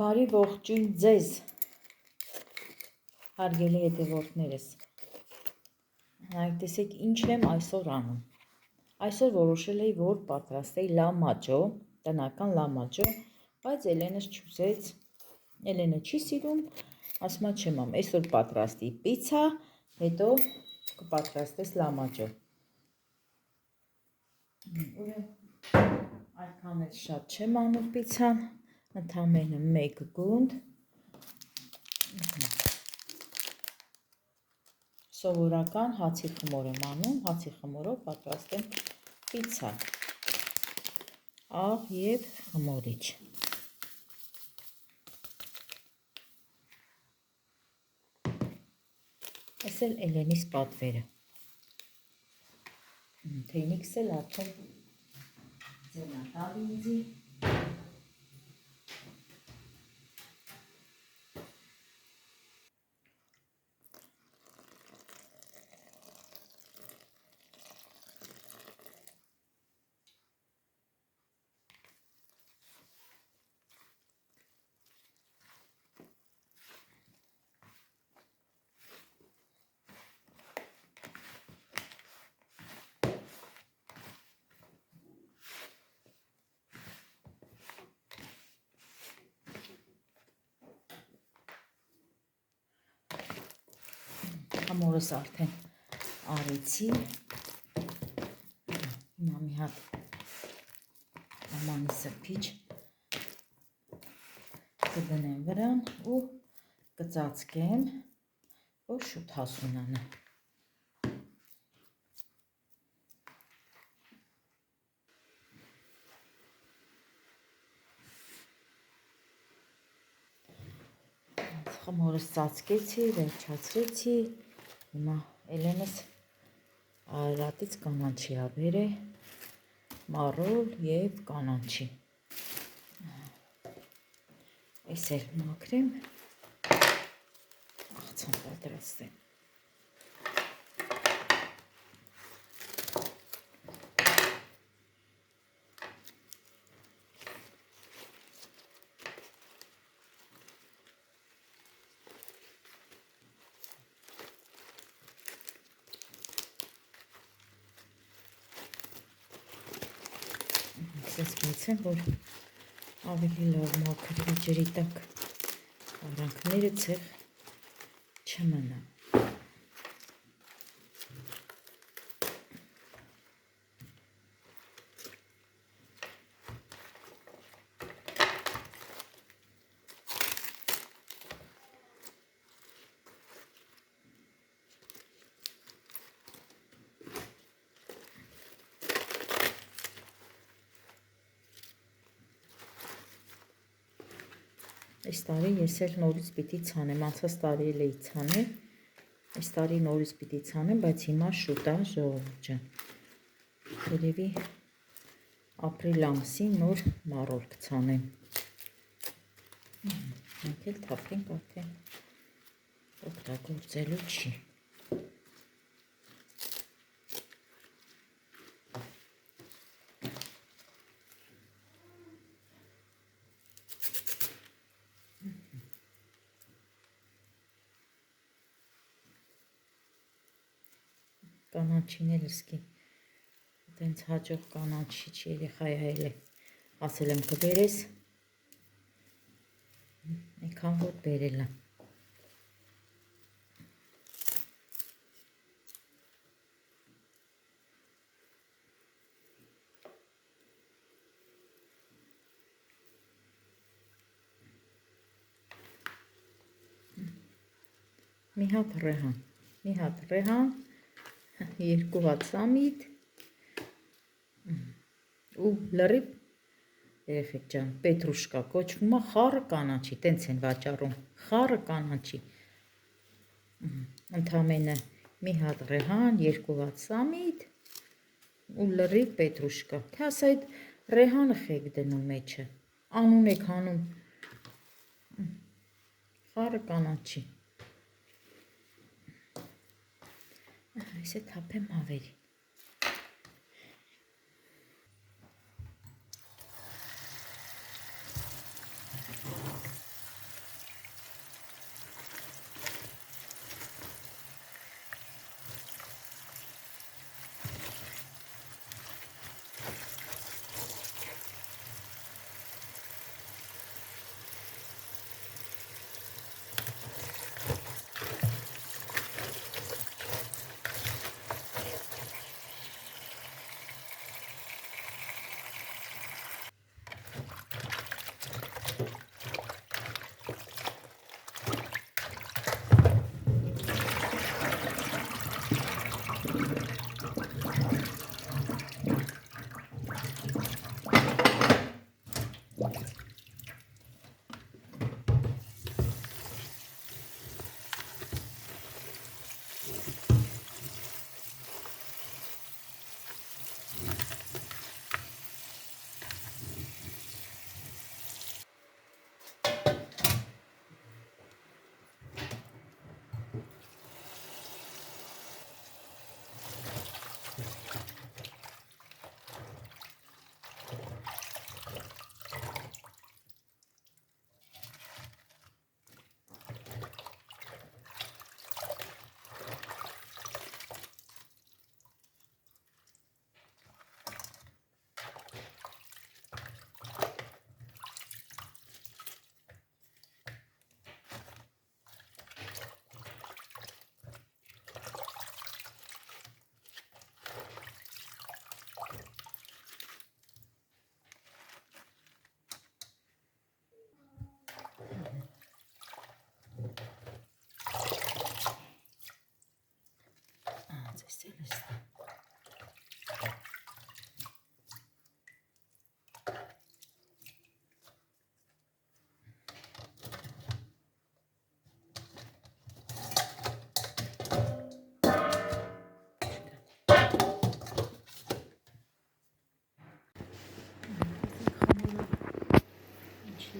Բարի ողջույն ձեզ, հարգելի հետևորդներս, նայեք տեսեք ինչ եմ այսօր անում, այսօր որոշել էի, որ պատրաստեի լամաջո, տնական լամաջո, բայց Էլենս չուզեց, Էլենը չի սիրում, ասում է չեմ ամ, այսօր պատրաստի պիցա, հետո կպատրաստես լամաջո, այդքան էլ շատ չեմ անում պիցան, ընդամենը մեկ գունդ, սովորական հացի խմոր եմ անում, հացի խմորով պատրաստեմ պիցա, աղ և խմորիչ։ Այս էլ Էլենիս պատվերը։ Թեյնիկս էլ արդեն ձենատալ ինձի։ Խմորս արդեն արեցի, հիմա մի հատ ամանի սրբիչ կդնեմ վրան ու կծածկեմ, որ շուտ հասունանա։ Խմորս ծածկեցի, վերջացրեցի, հիմա Էլենս Արարատից կանաչի աբեր է, մառոլ և կանաչի։ Այս էլ մաքրեմ, աղցան պատրաստեմ։ Ես գեցեմ, որ ավելի լավ մաքրվի ջրի տակ արանքները ցեղ չմնա։ Այս տարի ես էլ նորից պիտի ցանեմ, անցած տարի էլ էի ցանել, այս տարի նորից պիտի ցանեմ, բայց հիմա շուտ է ժողովուրդ ջան, երևի ապրիլ ամսին նոր մառոլ կցանեմ, մենք էլ թափենք արդեն օգտագործելու չի։ Կանաչին էլ իսկի, տենց հաջող կանաչիչ երեխայ այլ է, ասել եմ կբերես, այնքան որ բերել եմ։ Մի հատ ռեհան, 2 հատ սամիտ ու լրիվ երեխեք ջան, պետրուշկա կոչվում է, խառը կանաչի, տենց են վաճառում, խառը կանաչի, ընդամենը մի հատ ռեհան, 2 հատ սամիտ ու լրիվ պետրուշկա, թե ասա այդ ռեհանը խեք դնում մեջը, անուն եք հանում, խառը կանաչի, այս է թափեմ հավերի։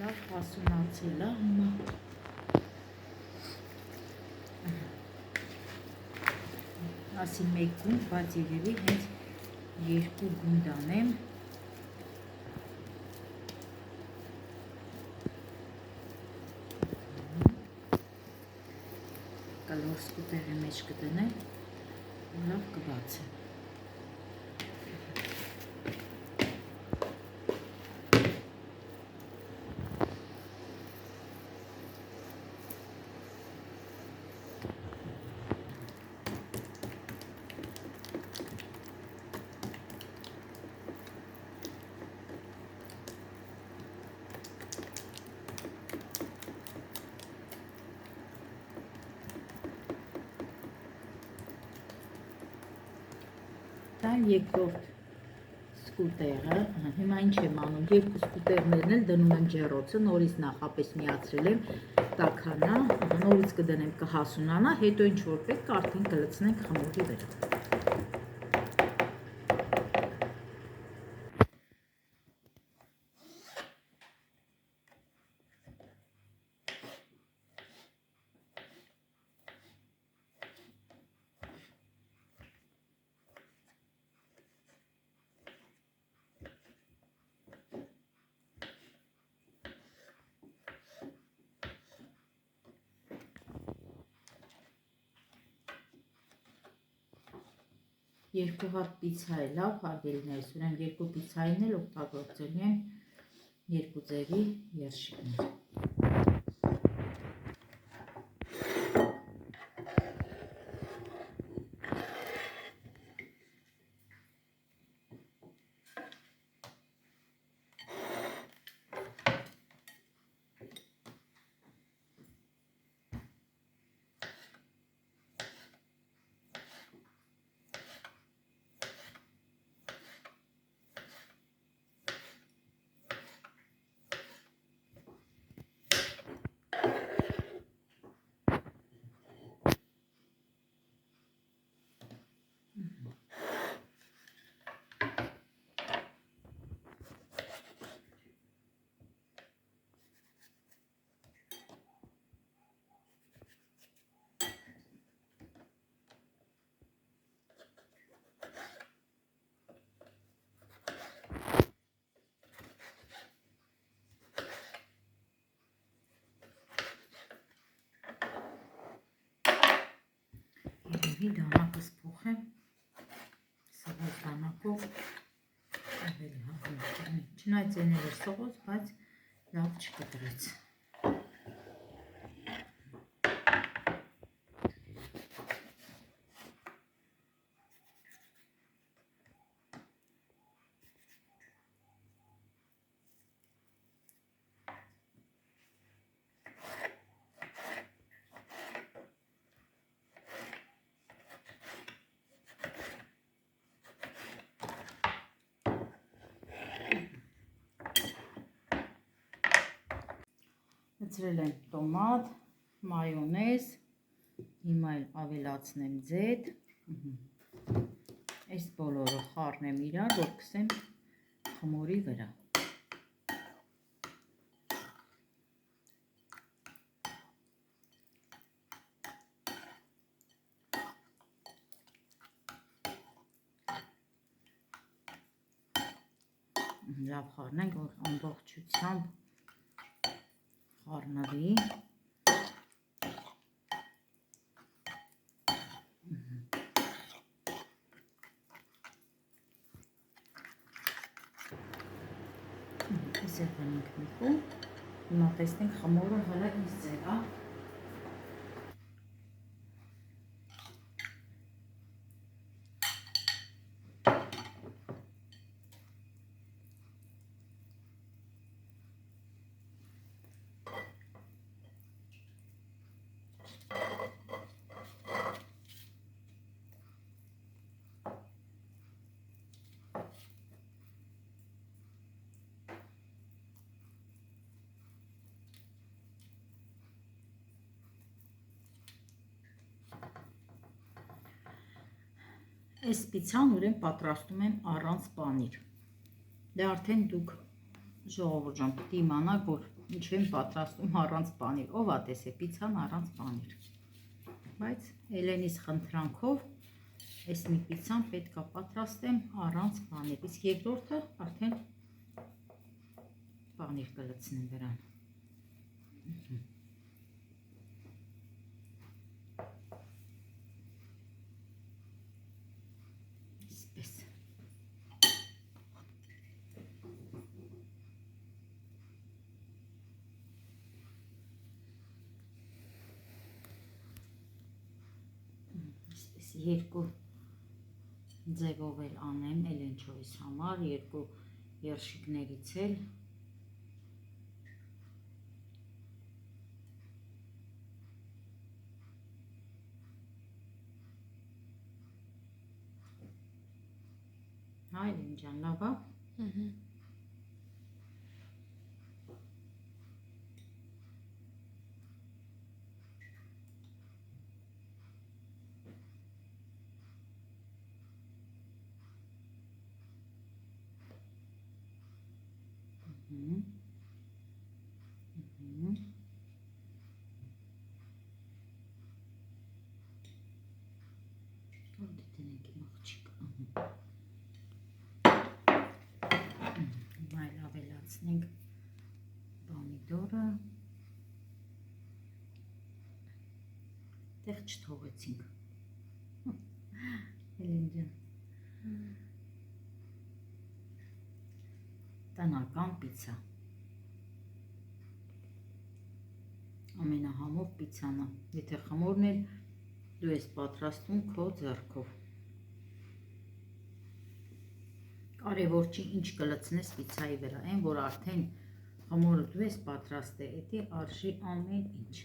Լավ հասունացել է հիմա։ Ասի մեկ գունդ, բայց երևի հենց 2 գունդ անեմ։ Կլոր սկուտերի մեջ կդնեմ, լավ կբացեմ։ Դա երկրորդ սկուտերը, հիմա ինչ եմ անում, 2 սկուտերներն էլ դնում եմ ջեռոցը, նորից նախապես միացրել եմ, տաքանա, նորից կդնեմ կհասունանա, հետո ինչ որ պետք է արդեն կլցնենք խմորի վրա։ Երկու հատ պիցա է լավ, հարգելիներս, ուրեմն 2 պիցային էլ օգտագործելու եմ 2 ձևի երշիկներ։ Դանակս փոխեմ, սղոց դանակով ավելի հաղորդում, չնայց էներ էր սղոց, բայց լավ չկտրեց։ Լցրել եմ տոմատ, մայոնեզ, հիմա էլ ավելացնեմ ձեթ, այս բոլորը խառնեմ իրար, որ կսեմ խմորի վրա։ Լավ խառնենք, որ ամբողջությամբ խառնվի։ Այսօր բնենք միկում, հիմա տեսնենք խմորը հələ ինչ ձև է։ Այս պիցան ուրեմն պատրաստում եմ առանց պանիր։ Դե արդեն դուք ժողովուրդ ջան պիտի իմանաք, որ ինչ եմ պատրաստում առանց պանիր։ Ով ա տեսե պիցան առանց պանիր։ Բայց Էլենիս խնդրանքով այս մի պիցան պետք է պատրաստեմ առանց պանիր։ Իսկ երկրորդը արդեն պանիր կլցնեմ վրան։ Երկու ձևով էլ անեմ Էլենչովիս համար, երկու երշիկներից էլ։ Հայ Էլեն ջան, լավ է։ Այլ ավելացնենք պոմիդորը, տեղ չթողեցինք, Էլեն ջան, տնական պիցա, ամենահամով պիցանը, եթե խմորն էլ դու ես պատրաստում քո ձեռքով։ Կարևոր չի ինչ կլցնես պիցայի վրա, այն որ արդեն խմորը դու ես պատրաստել, էդի արժի ամեն ինչ։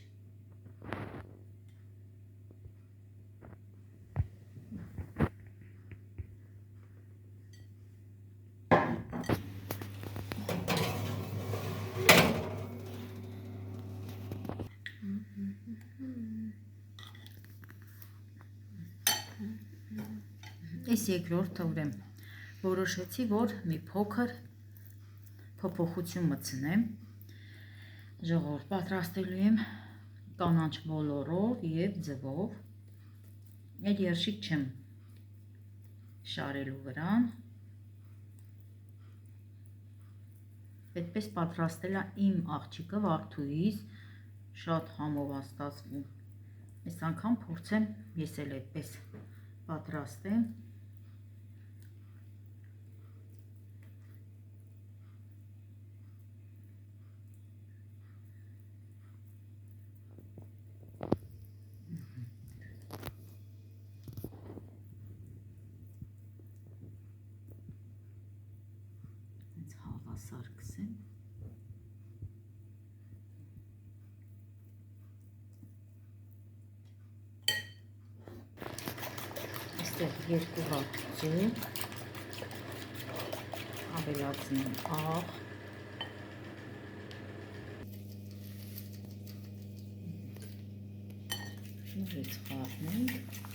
Այս երկրորդը ուրեմն որոշեցի, որ մի փոքր փոփոխություն մտցնեմ, ժողովուրդ պատրաստելու եմ կանաչ մոլորով և ձվով, այդ երշիկ չեմ շարելու վրան, այդպես պատրաստել է իմ աղջիկը Վարդուհիս, շատ համով է ստացվում, այս անգամ փորձեմ ես էլ այդպես պատրաստեմ։ Սարքսեմ։ Այստեղ երկու հատ ձու, ավելացնեմ աղ, Նորից խառնենք։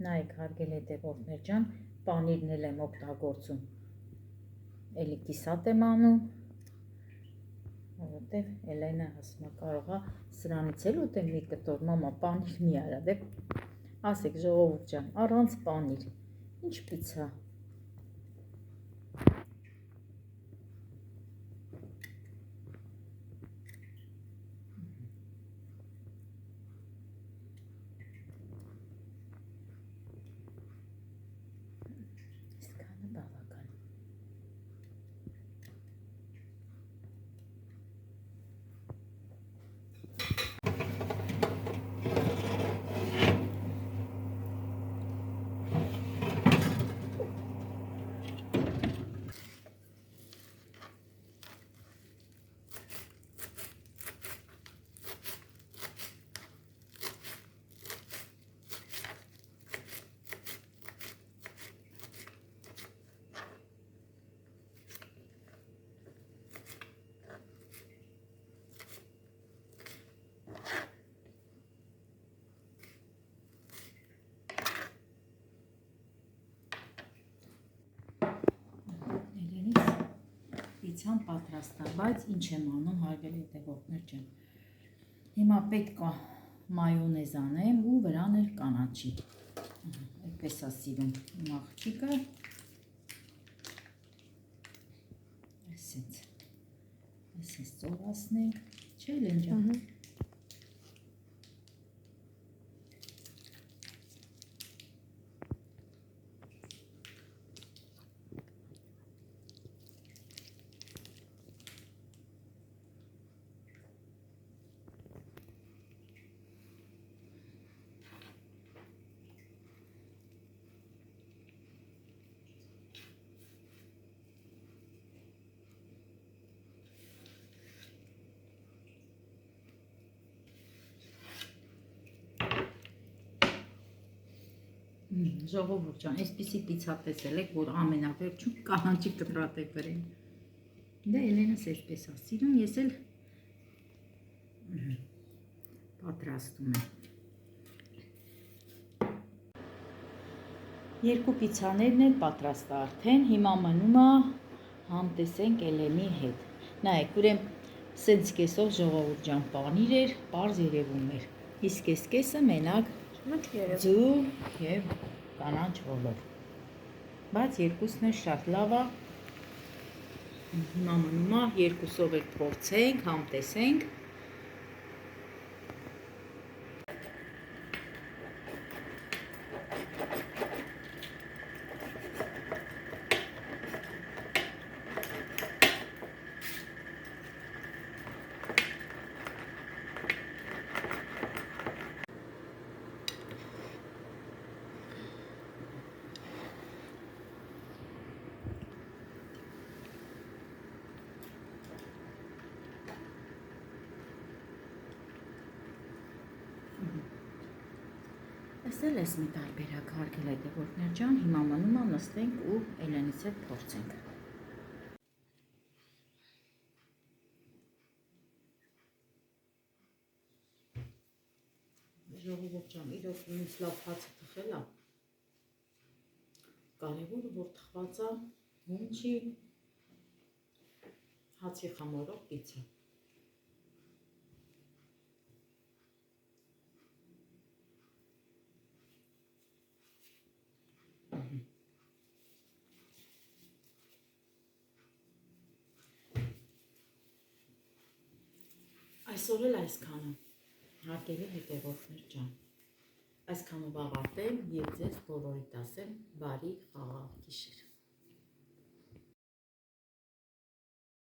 Նայեք, հարգելի հետևորդներ ջան, պանիրն էլ եմ օգտագործում, էլի կիսատ եմ անում, որովհետև Էլենը ասում է կարող է սրանից էլ ուտեմ մի կտոր, մամա պանիր մի արա, դե ասեք ժողովուրդ ջան, առանց պանիր, ինչ պիցա։ Պիցան պատրաստ է, բայց ինչ եմ անում, հարգելի հետևորդներ ջան։ Հիմա պետք է մայոնեզ անեմ ու վրան էլ կանաչի։ Այդպես է սիրում իմ աղջիկը։ Այսպես ծովացնենք, չէ՞ Էլեն ջան։ Ժողովուրդ ջան, այսպիսի պիցա տեսել եք, որ ամենավերջում կանաչի կտրատ է բերել։ Դե Էլենս այսպես է սիրում, ես էլ պատրաստում եմ։ Երկու պիցաներն էլ պատրաստ է արդեն, հիմա մնում է համտեսենք Էլենի հետ։ Նայեք, ուրեմն սենց կեսով ժողովուրդ ջան պանիր էր, պարզ երևում էր։ Իսկ այս կեսը մենակ ձու և կանաչ ոլոր, բայց երկուսն էլ շատ լավ է, հիմա մնում է երկուսով էլ փորձենք, համտեսենք։ Տեսել ես մի տարբերակ, հարգելի հետևորդներ ջան, հիմա մնում է նստենք ու Էլենից հետ փորձենք։ Ժողովուրդ ջան, իրոք ինձ լավ հացը թխել է։ Կարևորը որ թխված է, ոնչի հացի խմորով պիցա։ Այսօր էլ այսքանը, հարգելի հետևորդներ ջան, այսքանով ավարտեմ և ձեզ բոլորիդ ասեմ բարի խաղաղ գիշեր։